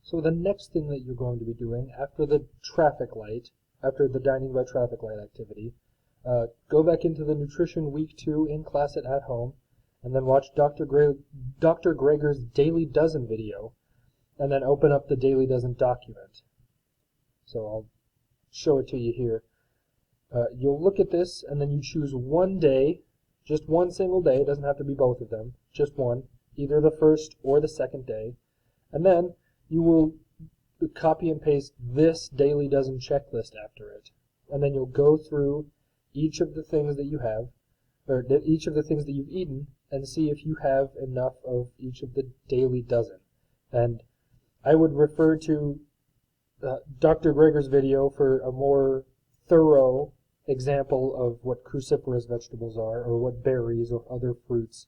So the next thing that you're going to be doing after the traffic light, after the dining by traffic light activity, go back into the Nutrition Week 2 in class at home, and then watch Dr. Greger's Daily Dozen video, and then open up the Daily Dozen document. So I'll show it to you here. You'll look at this, and then you choose one day, just one single day. It doesn't have to be both of them, just one, either the first or the second day. And then you will copy and paste this Daily Dozen checklist after it. And then you'll go through each of the things that you have, or each of the things that you've eaten, and see if you have enough of each of the Daily Dozen. And I would refer to Dr. Greger's video for a more thorough example of what cruciferous vegetables are, or what berries or other fruits,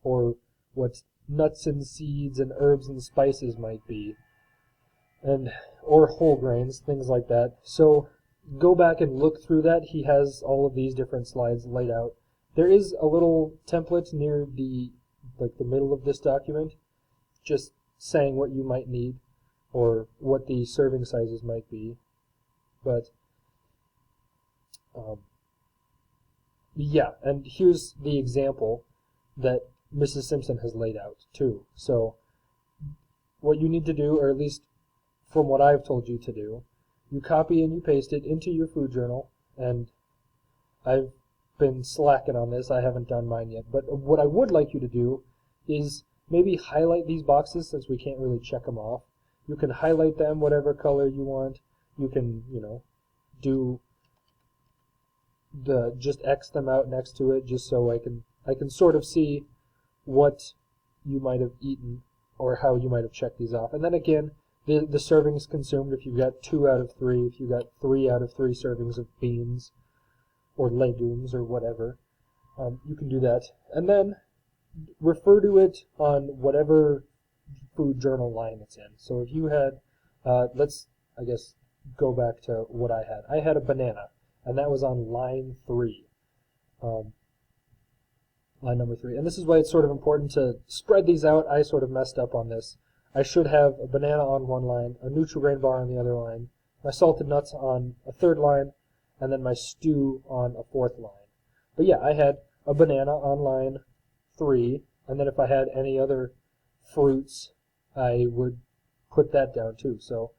or what nuts and seeds and herbs and spices might be, and or whole grains, things like that. So go back and look through that. He has all of these different slides laid out. There is a little template near the middle of this document, just saying what you might need or what the serving sizes might be. But yeah, and here's the example that Mrs. Simpson has laid out too. So what you need to do, or at least from what I've told you to do, you copy and you paste it into your food journal. And I've been slacking on this. I haven't done mine yet. But what I would like you to do is maybe highlight these boxes, since we can't really check them off. You can highlight them whatever color you want. You can, do just X them out next to it, just so I can sort of see what you might have eaten or how you might have checked these off. And then again, the servings consumed, if you got 2 out of 3, if you got 3 out of 3 servings of beans or legumes or whatever, you can do that. And then refer to it on whatever food journal line it's in. So if you had, let's, I guess, go back to what I had. I had a banana, and that was on line 3. Line number 3. And this is why it's sort of important to spread these out. I sort of messed up on this. I should have a banana on one line, a Nutri-Grain bar on the other line, my salted nuts on a third line, and then my stew on a fourth line. But yeah, I had a banana on line 3, and then if I had any other fruits, I would put that down too. So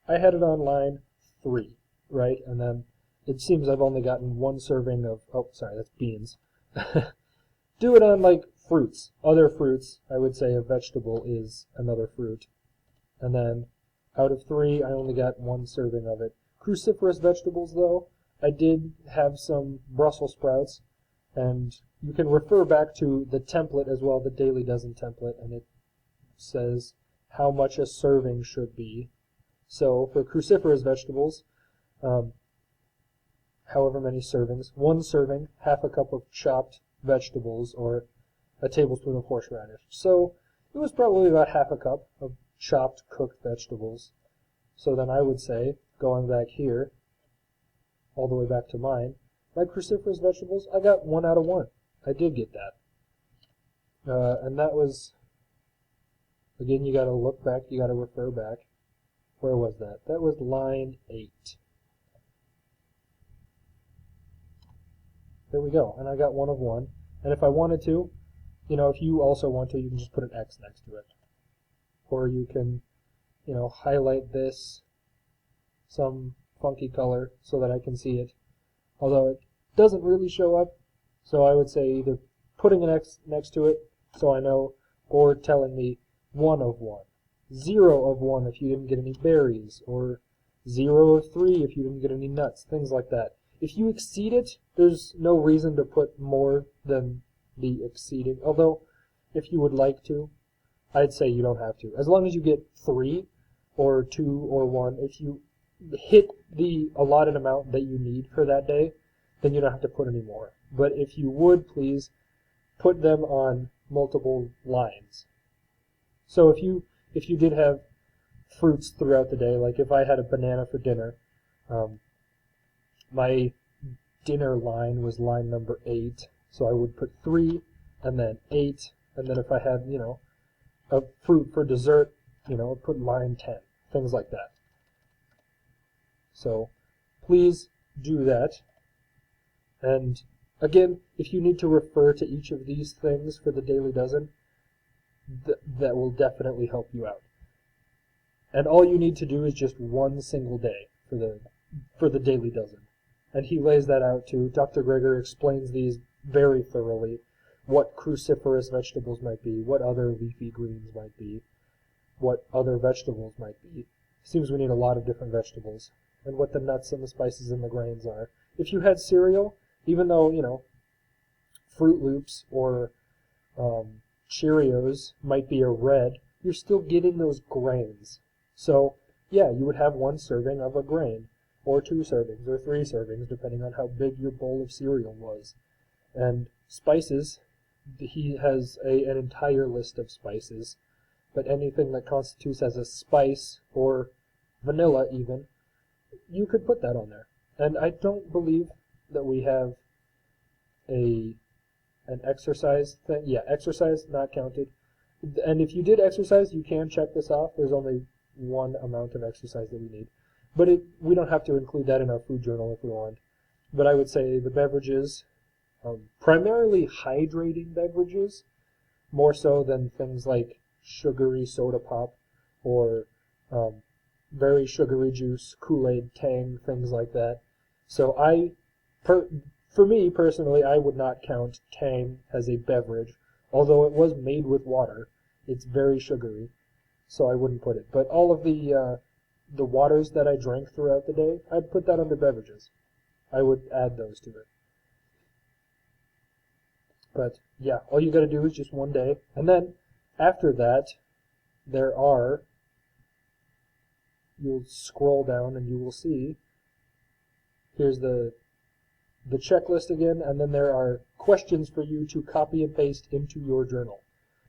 I had it on line 3, right? And then it seems I've only gotten one serving of, oh, sorry, that's beans. Do it on, like, fruits, other fruits. I would say a vegetable is another fruit. And then out of 3, I only got 1 serving of it. Cruciferous vegetables, though, I did have some Brussels sprouts, and you can refer back to the template as well, the Daily Dozen template, and it says how much a serving should be. So for cruciferous vegetables, however many servings, 1 serving, half a cup of chopped vegetables, or a tablespoon of horseradish. So it was probably about half a cup of chopped, cooked vegetables. So then I would say, going back here, all the way back to mine, my cruciferous vegetables, I got 1 out of 1. I did get that. And that was, again, you got to look back, you got to refer back. Where was that? That was line 8. There we go. And I got 1 of 1. And if I wanted to, if you also want to, you can just put an X next to it. Or you can, highlight this some funky color so that I can see it. Although it doesn't really show up. So I would say either putting an X next to it so I know, or telling me 1 of 1. 0 of 1 if you didn't get any berries, or 0 of 3 if you didn't get any nuts, things like that. If you exceed it, there's no reason to put more than the exceeding. Although, if you would like to, I'd say you don't have to. As long as you get 3, or 2, or 1, if you hit the allotted amount that you need for that day, then you don't have to put any more. But if you would, please, put them on multiple lines. So if you did have fruits throughout the day, like if I had a banana for dinner, my dinner line was line number 8, so I would put 3, and then 8, and then if I had, a fruit for dessert, I'd put line 10, things like that. So please do that. And again, if you need to refer to each of these things for the Daily Dozen, that will definitely help you out. And all you need to do is just one single day for the Daily Dozen. And he lays that out too. Dr. Greger explains these very thoroughly. What cruciferous vegetables might be, what other leafy greens might be, what other vegetables might be. Seems we need a lot of different vegetables. And what the nuts and the spices and the grains are. If you had cereal, even though, Fruit Loops or Cheerios might be a red, you're still getting those grains. So, yeah, you would have one serving of a grain, or 2 servings, or 3 servings, depending on how big your bowl of cereal was. And spices, he has an entire list of spices, but anything that constitutes as a spice, or vanilla even, you could put that on there. And I don't believe that we have an exercise thing. Yeah, exercise not counted. And if you did exercise, you can check this off. There's only one amount of exercise that we need. But we don't have to include that in our food journal if we want. But I would say the beverages, primarily hydrating beverages, more so than things like sugary soda pop or very sugary juice, Kool-Aid, Tang, things like that. So for me personally, I would not count Tang as a beverage, although it was made with water. It's very sugary, so I wouldn't put it. But all of the waters that I drank throughout the day, I'd put that under beverages. I would add those to it. But yeah, all you got to do is just one day, and then after that, you'll scroll down and you will see, here's the checklist again, and then there are questions for you to copy and paste into your journal.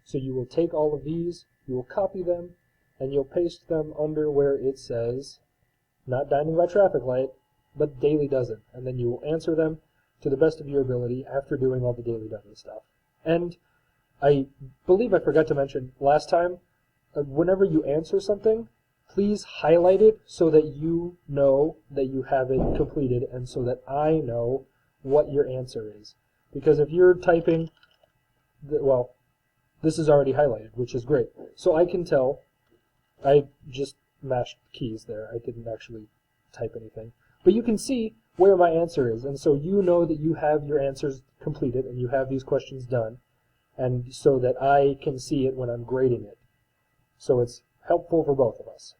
So you will take all of these, you will copy them, and you'll paste them under where it says, not dining by traffic light, but Daily Dozen. And then you will answer them to the best of your ability after doing all the Daily Dozen stuff. And I believe I forgot to mention last time, whenever you answer something, please highlight it so that you know that you have it completed and so that I know what your answer is. Because if you're typing, this is already highlighted, which is great. So I can tell, I just mashed keys there. I didn't actually type anything. But you can see where my answer is, and so you know that you have your answers completed and you have these questions done, and so that I can see it when I'm grading it. So it's helpful for both of us.